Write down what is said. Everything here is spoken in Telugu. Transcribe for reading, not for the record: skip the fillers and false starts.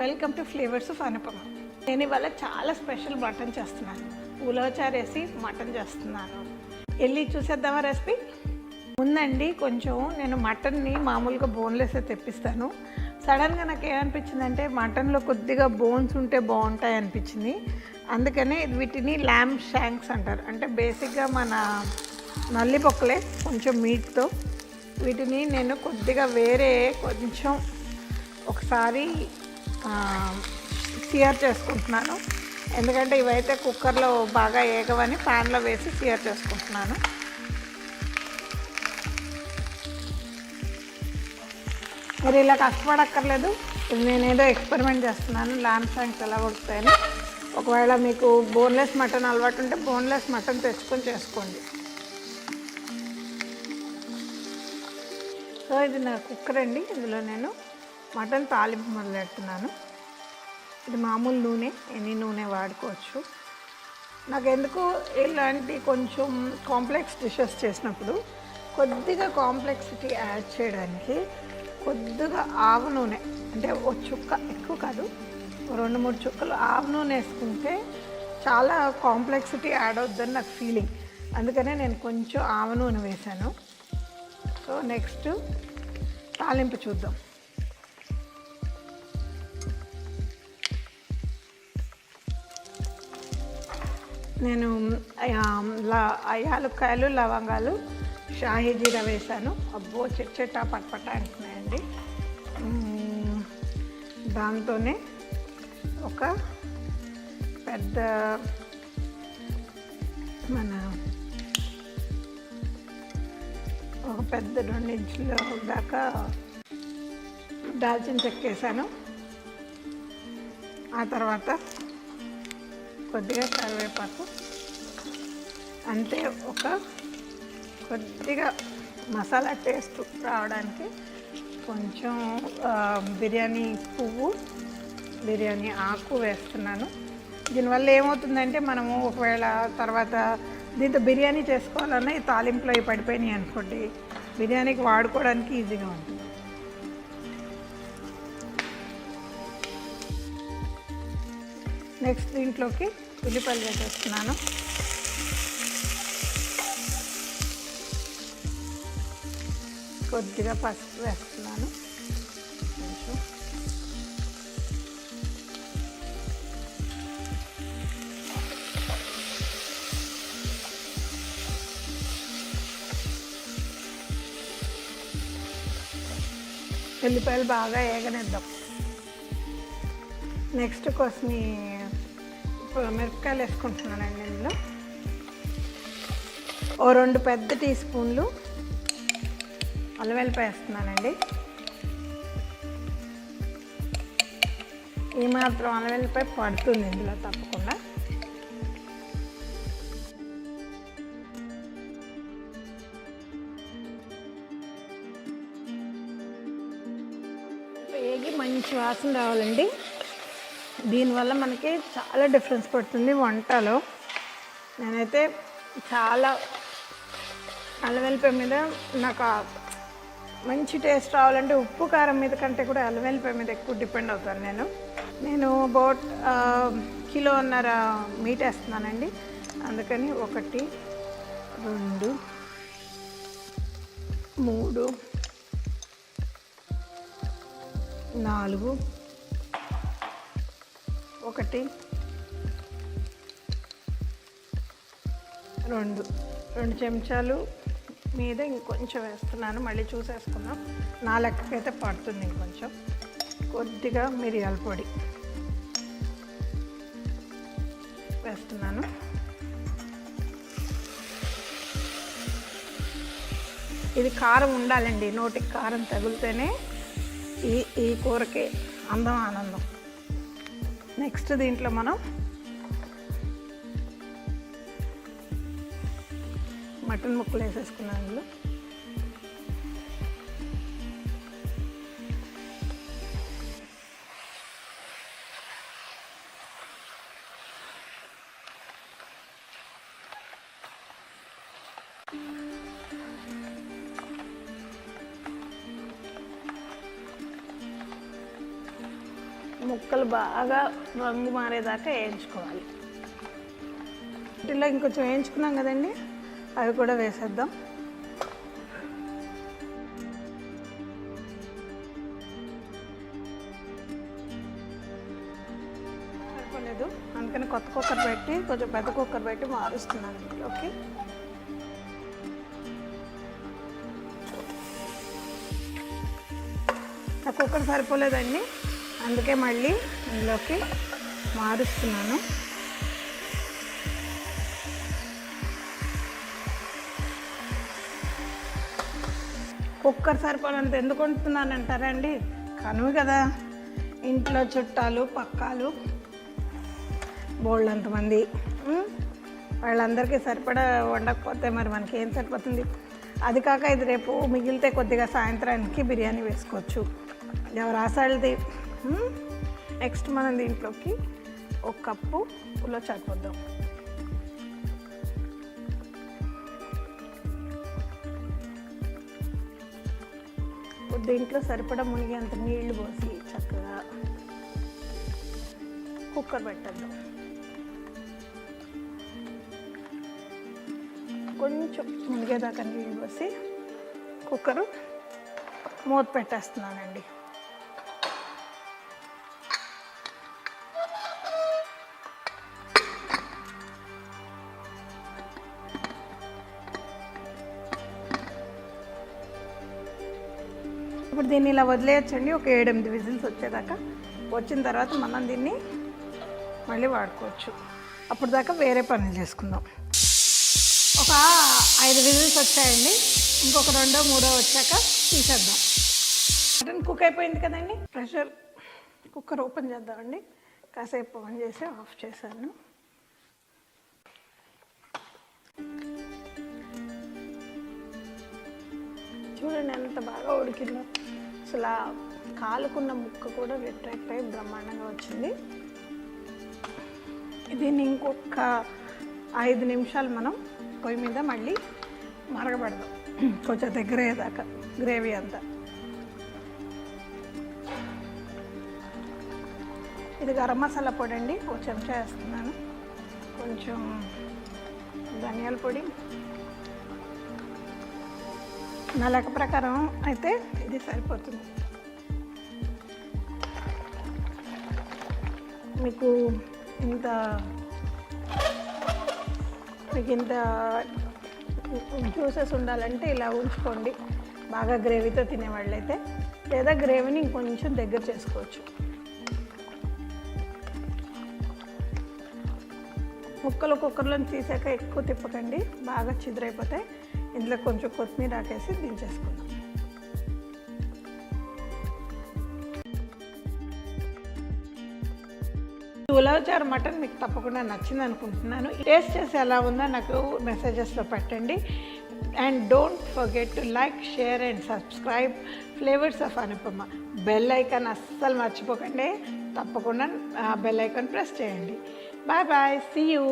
Welcome to flavours of Anupama. నేను ఇవాళ చాలా స్పెషల్ మటన్ చేస్తున్నాను. ఉలవచారు వేసి మటన్ చేస్తున్నాను. వెళ్ళి చూసేద్దామా రెసిపీ? ముందండి కొంచెం నేను మటన్ని మామూలుగా బోన్లెస్ తెప్పిస్తాను. సడన్గా నాకు ఏమనిపించిందంటే మటన్లో కొద్దిగా బోన్స్ ఉంటే బాగుంటాయి అనిపించింది. అందుకనే వీటిని ల్యామ్ షాంక్స్ అంటారు. అంటే బేసిక్గా మన నల్లి పొక్కలే కొంచెం మీట్తో. వీటిని నేను కొద్దిగా వేరే కొంచెం ఒకసారి సియర్ చేసుకుంటున్నాను. ఎందుకంటే ఇవైతే కుక్కర్లో బాగా ఏగవని ప్యాన్లో వేసి సియర్ చేసుకుంటున్నాను. మీరు ఇలా కష్టపడక్కర్లేదు. ఇది నేనేదో ఎక్స్పెరిమెంట్ చేస్తున్నాను ల్యామ్ షాంక్స్ ఎలా ఉడుకుతాయని. ఒకవేళ మీకు బోన్లెస్ మటన్ అలవాటు ఉంటే బోన్లెస్ మటన్ తెచ్చుకొని చేసుకోండి. సో ఇది నా కుక్కర్ అండి. ఇందులో నేను మటన్ తాలింపు మొదలెడుతున్నాను. ఇది మామూలు నూనె, ఎన్ని నూనె వాడుకోవచ్చు. నాకు ఎందుకు ఇలాంటి కొంచెం కాంప్లెక్స్ డిషెస్ చేసినప్పుడు కొద్దిగా కాంప్లెక్సిటీ యాడ్ చేయడానికి కొద్దిగా ఆవ నూనె, అంటే ఒక చుక్క, ఎక్కువ కాదు, 2-3 చుక్కలు ఆవ నూనె వేసుకుంటే చాలా కాంప్లెక్సిటీ యాడ్ అవుద్దని నాకు ఫీలింగ్. అందుకనే నేను కొంచెం ఆవ నూనె వేశాను. సో నెక్స్ట్ తాలింపు చూద్దాం. నేను యాలక్కాయలు, లవంగాలు, షాజీరా వేసాను. అబ్బో చెట్టా పట్పట అంటున్నాయండి. దాంతోనే ఒక పెద్ద ఒక పెద్ద 2 ఇంచుల దాకా దాల్చిన చెక్క వేసాను. ఆ తర్వాత కొద్దిగా కరివేపాకు, అంతే. ఒక కొద్దిగా మసాలా టేస్ట్ రావడానికి కొంచెం బిర్యానీ పువ్వు, బిర్యానీ ఆకు వేస్తున్నాను. దీనివల్ల ఏమవుతుందంటే మనము ఒకవేళ తర్వాత దీంతో బిర్యానీ చేసుకోవాలన్నా ఈ తాలింపులో అవి పడిపోయినాయి అనుకోండి, బిర్యానీకి వాడుకోవడానికి ఈజీగా ఉంటుంది. నెక్స్ట్ దీంట్లోకి ఉల్లిపాయలు వేసేస్తున్నాను. కొద్దిగా పసుపు వేస్తున్నాను. కొంచెం ఉల్లిపాయలు బాగా ఏగనిద్దాం. నెక్స్ట్ కోసం మిరపకాయలు వేసుకుంటున్నానండి. ఇందులో 2 పెద్ద టీ స్పూన్లు అల్లం వెల్లిపాయ వేస్తున్నానండి. ఈ మాత్రం అల్లం వెల్లిపాయ పడుతుంది ఇందులో తప్పకుండా. వేగి మంచి వాసన రావాలండి. దీనివల్ల మనకి చాలా డిఫరెన్స్ పడుతుంది వంటలో. నేనైతే చాలా అల్లం వెల్లిపాయ మీద నాకు మంచి టేస్ట్ రావాలంటే ఉప్పు కారం మీద కంటే కూడా అల్లం వెల్లిపాయ మీద ఎక్కువ డిపెండ్ అవుతాను. నేను అబౌట్ 1.5 కిలో మీట్ వేస్తున్నానండి. అందుకని 1, 2, 3, 4, 1, 2 చెంచాలు మీద ఇంకొంచెం వేస్తున్నాను. మళ్ళీ చూసేసుకున్నాం. నా లెక్కకైతే పడుతుంది. ఇంకొంచెం కొద్దిగా మిరియాల పొడి వేస్తున్నాను. ఇది కారం ఉండాలండి. నోటికి కారం తగిలితేనే ఈ కూరకి అందం, ఆనందం. నెక్స్ట్ దీంట్లో మనం మటన్ ముక్కలు వేసేసుకున్నాం. అందులో ముక్కలు బాగా రంగు మారేదాకా వేయించుకోవాలి. వీటిలో ఇంకొంచెం వేయించుకున్నాం కదండి, అవి కూడా వేసేద్దాం. సరిపోలేదు, అందుకని కొత్త కుక్కర్ పెట్టి కొంచెం పెద్ద కుక్కర్ పెట్టి మారుస్తున్నాను ఇంట్లోకి. ఆ కుక్కర్ సరిపోలేదండి, అందుకే మళ్ళీ ఇందులోకి మారుస్తున్నాను. కుక్కర్ సరిపోలంత ఎందుకు వండుతున్నాను అంటారండి, కనువు కదా, ఇంట్లో చుట్టాలు పక్కాలు బోళ్ళంతమంది, వాళ్ళందరికీ సరిపడా వండకపోతే మరి మనకి ఏం సరిపోతుంది. అది కాక ఇది రేపు మిగిలితే కొద్దిగా సాయంత్రానికి బిర్యానీ వేసుకోవచ్చు, ఎవరు ఆసాళ్ళది. నెక్స్ట్ మనం దీంట్లోకి 1 కప్పు ఉలవచారు పోద్దాం. దీంట్లో సరిపడా మునిగేంత నీళ్లు పోసి చక్కగా కుక్కర్ పెట్టేద్దాం. కొంచెం మునిగేదాకా నీళ్ళు పోసి కుక్కరు మూత పెట్టేస్తున్నానండి. ఇప్పుడు దీన్ని ఇలా వదిలేయచ్చండి, ఒక 7-8 విజిల్స్ వచ్చేదాకా. వచ్చిన తర్వాత మనం దీన్ని మళ్ళీ వాడుకోవచ్చు. అప్పుడు దాకా వేరే పనులు చేసుకుందాం. ఒక 5 విజిల్స్ వచ్చాయండి, ఇంకొక 2, 3 వచ్చాక తీసేద్దాం. మటన్ కుక్ అయిపోయింది కదండి. ప్రెషర్ కుక్కర్ ఓపెన్ చేద్దామండి. కాసేపు ఆన్ చేసి ఆఫ్ చేశాను. చూడండి ఎంత బాగా ఉడికిందో. అసలు కాలుకున్న ముక్క కూడా రిట్రాక్ట్ అయ్యి బ్రహ్మాండంగా వచ్చింది. దీన్ని ఇంకొక 5 నిమిషాలు మనం పొయ్యి మీద మళ్ళీ మరగబెడదాం, కొంచెం దగ్గర అయ్యేదాకా గ్రేవీ అంతా. ఇది గరం మసాలా పొడి అండి, 1 చెంచా వేస్తున్నాను. కొంచెం ధనియాల పొడి, నా లెక్క ప్రకారం అయితే ఇది సరిపోతుంది. మీకు ఇంత జ్యూసెస్ ఉండాలంటే ఇలా ఉంచుకోండి, బాగా గ్రేవీతో తినేవాళ్ళైతే, లేదా గ్రేవీని ఇంకొంచెం దగ్గర చేసుకోవచ్చు. ముక్కలు కుక్కర్లో తీసాక ఎక్కువ తిప్పకండి, బాగా చిదురైపోతాయి. ఇందులో కొంచెం కొత్తిమీర ఆకేసి దించేసుకుందాం. ఉలవచారు మటన్ మీకు తప్పకుండా నచ్చింది అనుకుంటున్నాను. టేస్ట్ చేసి ఎలా ఉందో నాకు మెసేజెస్లో పెట్టండి. And don't forget to like, share and subscribe flavours of Anupama. Bell icon అస్సలు మర్చిపోకండి, తప్పకుండా బెల్ ఐకాన్ ప్రెస్ చేయండి. Bye bye, see you.